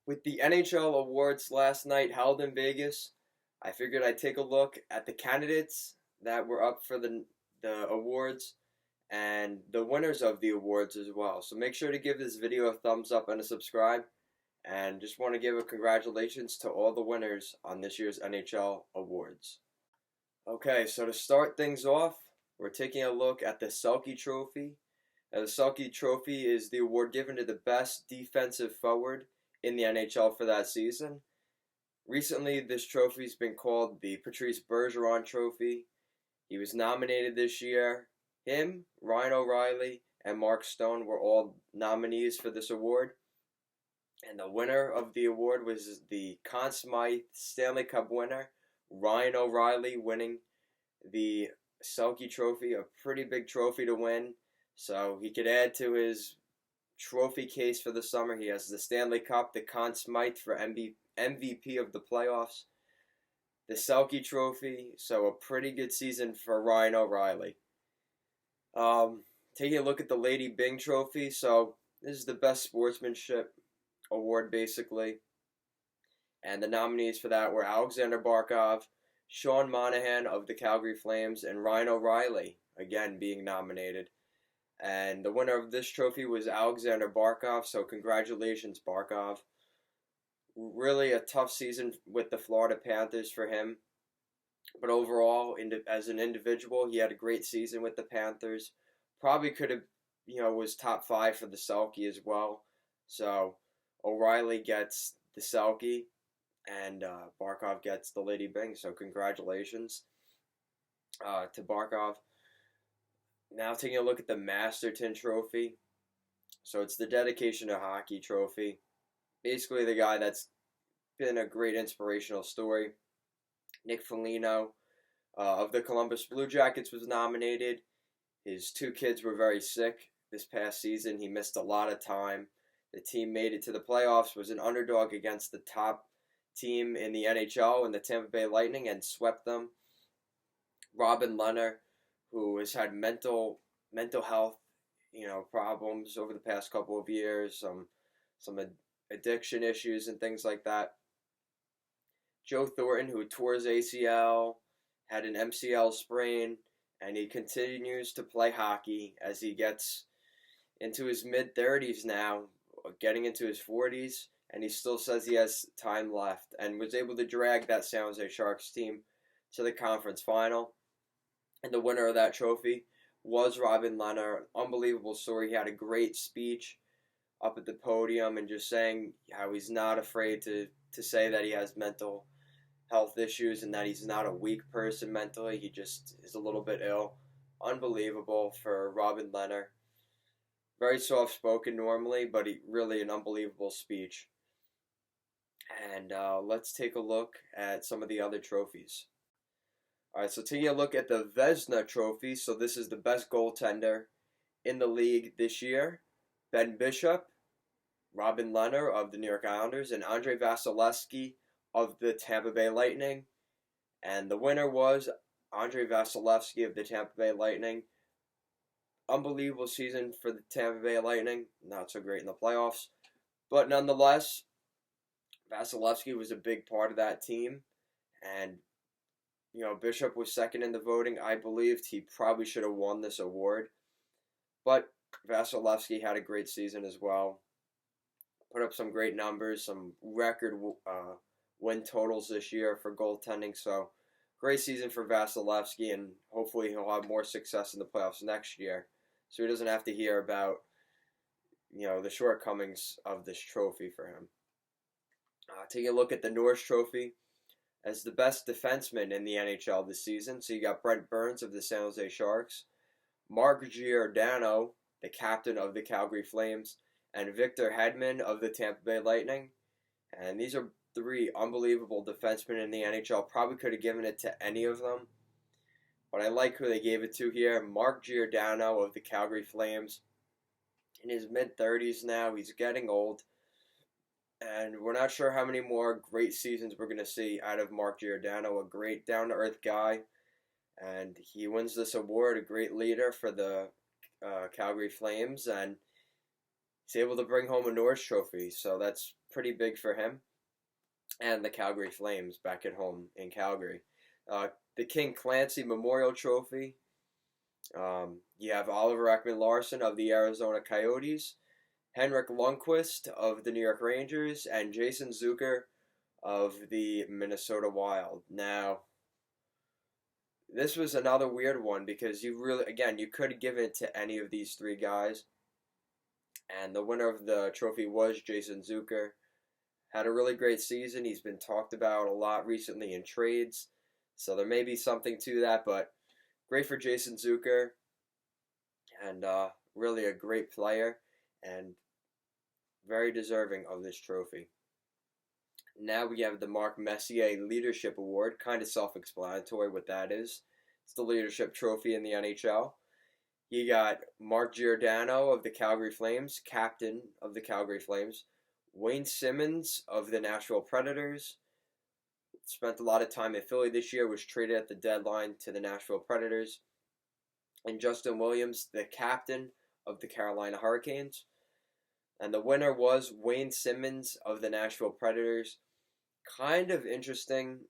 With the NHL Awards last night held in Vegas, I figured I'd take a look at the candidates that were up for the awards and the winners of the awards as well. So make sure to give this video a thumbs up and a subscribe. And just want to give a congratulations to all the winners on this year's NHL Awards. Okay, so to start things off, we're taking a look at the Selke Trophy. Now, the Selke Trophy is the award given to the best defensive forward in the NHL for that season. Recently, this trophy's been called the Patrice Bergeron Trophy. He was nominated this year. Him, Ryan O'Reilly, and Mark Stone were all nominees for this award. And the winner of the award was the Conn Smythe Stanley Cup winner, Ryan O'Reilly, winning the Selke Trophy, a pretty big trophy to win. So he could add to his trophy case for the summer. He has the Stanley Cup, the Conn Smythe for MVP of the playoffs, the Selke Trophy. So a pretty good season for Ryan O'Reilly. Taking a look at the Lady Byng Trophy. So this is the best sportsmanship award basically. And the nominees for that were Alexander Barkov, Sean Monahan of the Calgary Flames, and Ryan O'Reilly, again being nominated. And the winner of this trophy was Alexander Barkov, so congratulations, Barkov. Really a tough season with the Florida Panthers for him. But overall, as an individual, he had a great season with the Panthers. Probably could have, was top 5 for the Selke as well. So O'Reilly gets the Selke, and Barkov gets the Lady Byng. So congratulations to Barkov. Now taking a look at the Masterton Trophy. So it's the Dedication to Hockey Trophy. Basically the guy that's been a great inspirational story. Nick Foligno of the Columbus Blue Jackets was nominated. His 2 kids were very sick this past season. He missed a lot of time. The team made it to the playoffs, was an underdog against the top team in the NHL in the Tampa Bay Lightning and swept them. Robin Lehner, who has had mental health, problems over the past couple of years, some addiction issues and things like that. Joe Thornton, who tore his ACL, had an MCL sprain, and he continues to play hockey as he gets into his mid-30s now, getting into his 40s, and he still says he has time left, and was able to drag that San Jose Sharks team to the conference final. And the winner of that trophy was Robin Lehner. Unbelievable story. He had a great speech up at the podium and just saying how he's not afraid to say that he has mental health issues and that he's not a weak person mentally. He just is a little bit ill. Unbelievable for Robin Lehner. Very soft-spoken normally, but really an unbelievable speech. And let's take a look at some of the other trophies. Alright, so taking a look at the Vezina Trophy. So this is the best goaltender in the league this year. Ben Bishop, Robin Lehner of the New York Islanders, and Andrei Vasilevsky of the Tampa Bay Lightning. And the winner was Andrei Vasilevsky of the Tampa Bay Lightning. Unbelievable season for the Tampa Bay Lightning. Not so great in the playoffs. But nonetheless, Vasilevsky was a big part of that team. And Bishop was second in the voting. I believed he probably should have won this award. But Vasilevsky had a great season as well. Put up some great numbers, some record win totals this year for goaltending. So, great season for Vasilevsky, and hopefully he'll have more success in the playoffs next year. So he doesn't have to hear about, the shortcomings of this trophy for him. Taking a look at the Norris Trophy. As the best defenseman in the NHL this season. So you got Brent Burns of the San Jose Sharks, Mark Giordano, the captain of the Calgary Flames, and Victor Hedman of the Tampa Bay Lightning. And these are 3 unbelievable defensemen in the NHL. Probably could have given it to any of them. But I like who they gave it to here. Mark Giordano of the Calgary Flames. In his mid-30s now. He's getting old. And we're not sure how many more great seasons we're going to see out of Mark Giordano, a great down-to-earth guy. And he wins this award, a great leader for the Calgary Flames. And He's able to bring home a Norris Trophy, so that's pretty big for him. And the Calgary Flames back at home in Calgary. The King Clancy Memorial Trophy. You have Oliver Ekman-Larsson of the Arizona Coyotes, Henrik Lundqvist of the New York Rangers, and Jason Zucker of the Minnesota Wild. Now, this was another weird one because you could have given it to any of these three guys. And the winner of the trophy was Jason Zucker. Had a really great season. He's been talked about a lot recently in trades. So there may be something to that, but great for Jason Zucker. And really a great player and very deserving of this trophy. Now we have the Mark Messier Leadership Award. Kind of self-explanatory what that is. It's the leadership trophy in the NHL. You got Mark Giordano of the Calgary Flames, captain of the Calgary Flames. Wayne Simmons of the Nashville Predators. Spent a lot of time in Philly this year, was traded at the deadline to the Nashville Predators. And Justin Williams, the captain of the Carolina Hurricanes. And the winner was Wayne Simmons of the Nashville Predators. Kind of interesting,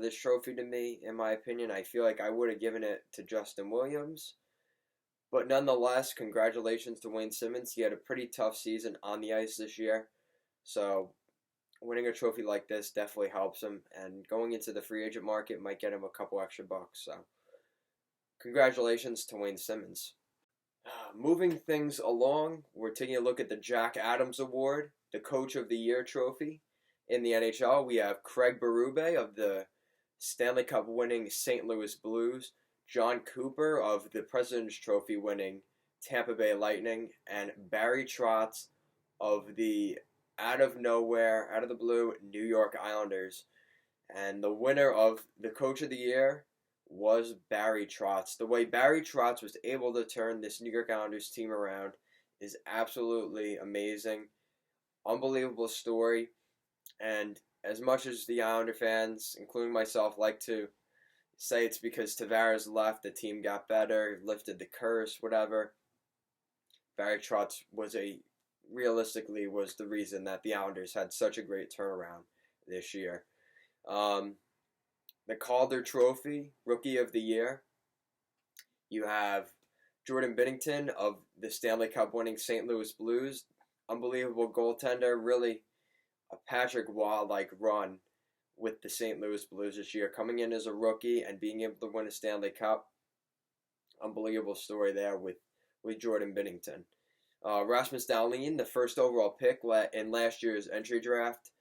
this trophy to me, in my opinion. I feel like I would have given it to Justin Williams. But nonetheless, congratulations to Wayne Simmons. He had a pretty tough season on the ice this year. So winning a trophy like this definitely helps him. And going into the free agent market might get him a couple extra bucks. So congratulations to Wayne Simmons. Moving things along, we're taking a look at the Jack Adams Award, the Coach of the Year trophy. In the NHL, we have Craig Berube of the Stanley Cup winning St. Louis Blues, John Cooper of the President's Trophy winning Tampa Bay Lightning, and Barry Trotz of the out of the blue New York Islanders. And the winner of the Coach of the Year was Barry Trotz. The way Barry Trotz was able to turn this New York Islanders team around is absolutely amazing. Unbelievable story. And as much as the Islander fans, including myself, like to say it's because Tavares left, the team got better, lifted the curse, whatever, Barry Trotz realistically was the reason that the Islanders had such a great turnaround this year. The Calder Trophy, Rookie of the Year. You have Jordan Binnington of the Stanley Cup winning St. Louis Blues. Unbelievable goaltender, really a Patrick Waugh-like run with the St. Louis Blues this year. Coming in as a rookie and being able to win a Stanley Cup. Unbelievable story there with Jordan Binnington. Rasmus Dahlin, the first overall pick in last year's entry draft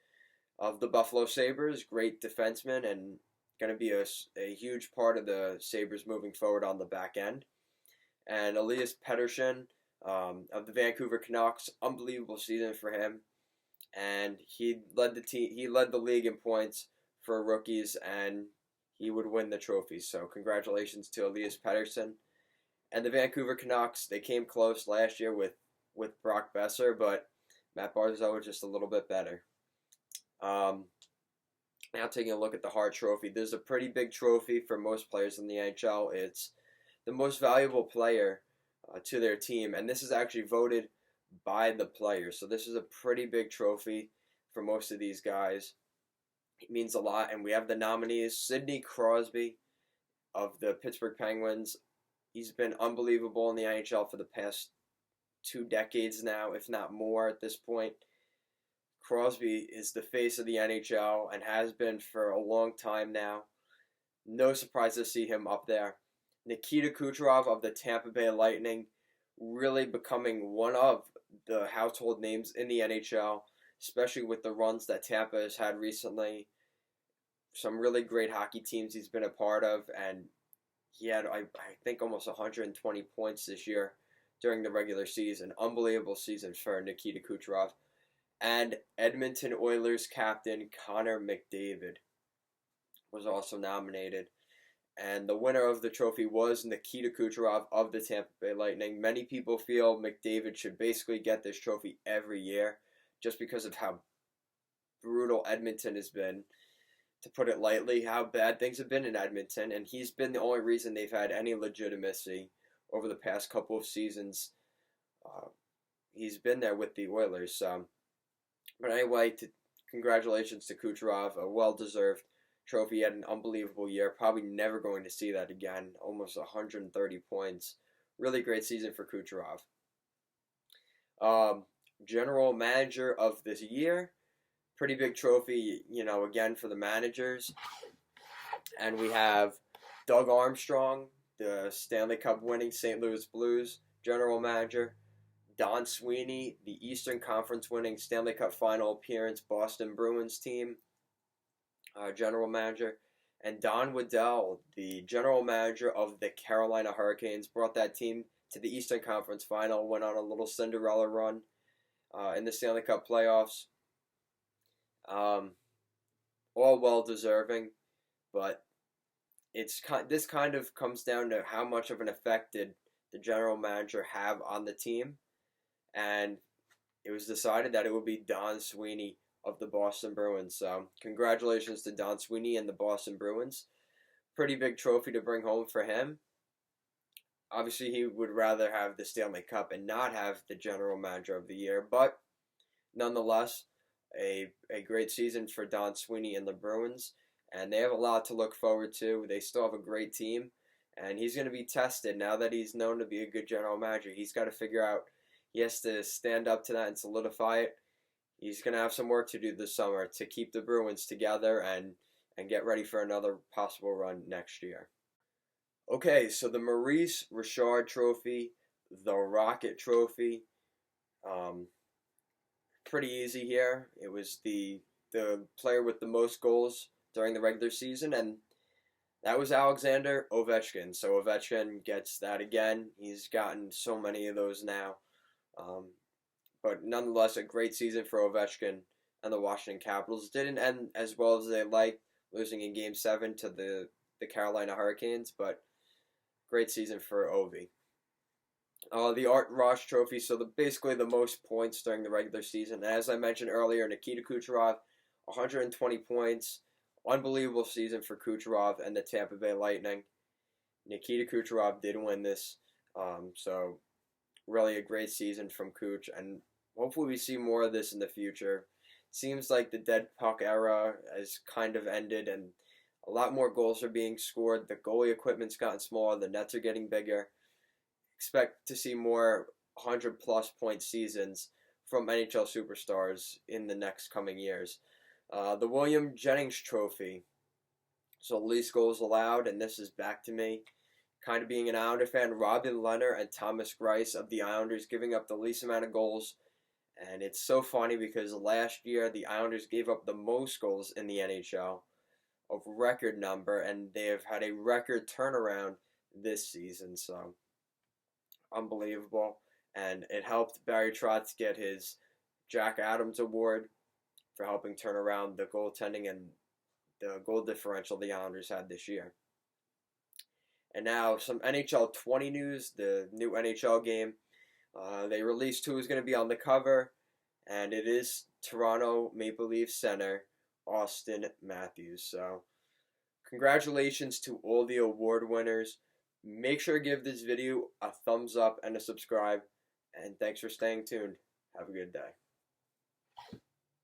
of the Buffalo Sabres. Great defenseman and going to be a huge part of the Sabres moving forward on the back end. And Elias Pettersson of the Vancouver Canucks, unbelievable season for him. And he led the league in points for rookies, and he would win the trophy. So congratulations to Elias Pettersson. And the Vancouver Canucks, they came close last year with Brock Besser, but Matt Barzal was just a little bit better. Now taking a look at the Hart Trophy. This is a pretty big trophy for most players in the NHL. It's the most valuable player to their team, and this is actually voted by the players. So this is a pretty big trophy for most of these guys. It means a lot, and we have the nominees. Sidney Crosby of the Pittsburgh Penguins. He's been unbelievable in the NHL for the past 2 decades now, if not more at this point. Crosby is the face of the NHL and has been for a long time now. No surprise to see him up there. Nikita Kucherov of the Tampa Bay Lightning, really becoming one of the household names in the NHL, especially with the runs that Tampa has had recently. Some really great hockey teams he's been a part of, and he had, I think, almost 120 points this year during the regular season. Unbelievable season for Nikita Kucherov. And Edmonton Oilers captain Connor McDavid was also nominated. And the winner of the trophy was Nikita Kucherov of the Tampa Bay Lightning. Many people feel McDavid should basically get this trophy every year just because of how brutal Edmonton has been, to put it lightly, how bad things have been in Edmonton. And he's been the only reason they've had any legitimacy over the past couple of seasons. he's been there with the Oilers. So, but anyway, congratulations to Kucherov, a well-deserved trophy. He had an unbelievable year. Probably never going to see that again. Almost 130 points. Really great season for Kucherov. General Manager of this year. Pretty big trophy, again for the managers. And we have Doug Armstrong, the Stanley Cup winning St. Louis Blues General Manager. Don Sweeney, the Eastern Conference winning Stanley Cup final appearance Boston Bruins team General Manager. And Don Waddell, the General Manager of the Carolina Hurricanes, brought that team to the Eastern Conference final, went on a little Cinderella run in the Stanley Cup playoffs. All well deserving, but this kind of comes down to how much of an effect did the general manager have on the team, and it was decided that it would be Don Sweeney of the Boston Bruins. So congratulations to Don Sweeney and the Boston Bruins. Pretty big trophy to bring home for him. Obviously, he would rather have the Stanley Cup and not have the General Manager of the Year, but nonetheless, a great season for Don Sweeney and the Bruins, and they have a lot to look forward to. They still have a great team, and he's going to be tested now that he's known to be a good general manager. He's got to figure out, he has to stand up to that and solidify it. He's going to have some work to do this summer to keep the Bruins together and get ready for another possible run next year. Okay, so the Maurice Richard Trophy, the Rocket Trophy, pretty easy here. It was the player with the most goals during the regular season, and that was Alexander Ovechkin. So Ovechkin gets that again. He's gotten so many of those now. But nonetheless, a great season for Ovechkin and the Washington Capitals. Didn't end as well as they liked, losing in Game 7 to the Carolina Hurricanes, but great season for Ovi. The Art Ross Trophy, so basically the most points during the regular season. And as I mentioned earlier, Nikita Kucherov, 120 points. Unbelievable season for Kucherov and the Tampa Bay Lightning. Nikita Kucherov did win this, so really a great season from Kuch, and hopefully we see more of this in the future. Seems like the dead puck era has kind of ended, and a lot more goals are being scored. The goalie equipment's gotten smaller. The nets are getting bigger. Expect to see more 100-plus point seasons from NHL superstars in the next coming years. The William Jennings Trophy. So least goals allowed, and this is back to me. Kind of being an Islander fan, Robin Lehner and Thomas Greiss of the Islanders giving up the least amount of goals. And it's so funny because last year the Islanders gave up the most goals in the NHL, a record number, and they have had a record turnaround this season. So unbelievable. And it helped Barry Trotz get his Jack Adams Award for helping turn around the goaltending and the goal differential the Islanders had this year. And now some NHL 20 news, the new NHL game. They released who is going to be on the cover, and it is Toronto Maple Leafs center Austin Matthews. So congratulations to all the award winners. Make sure to give this video a thumbs up and a subscribe, and thanks for staying tuned. Have a good day.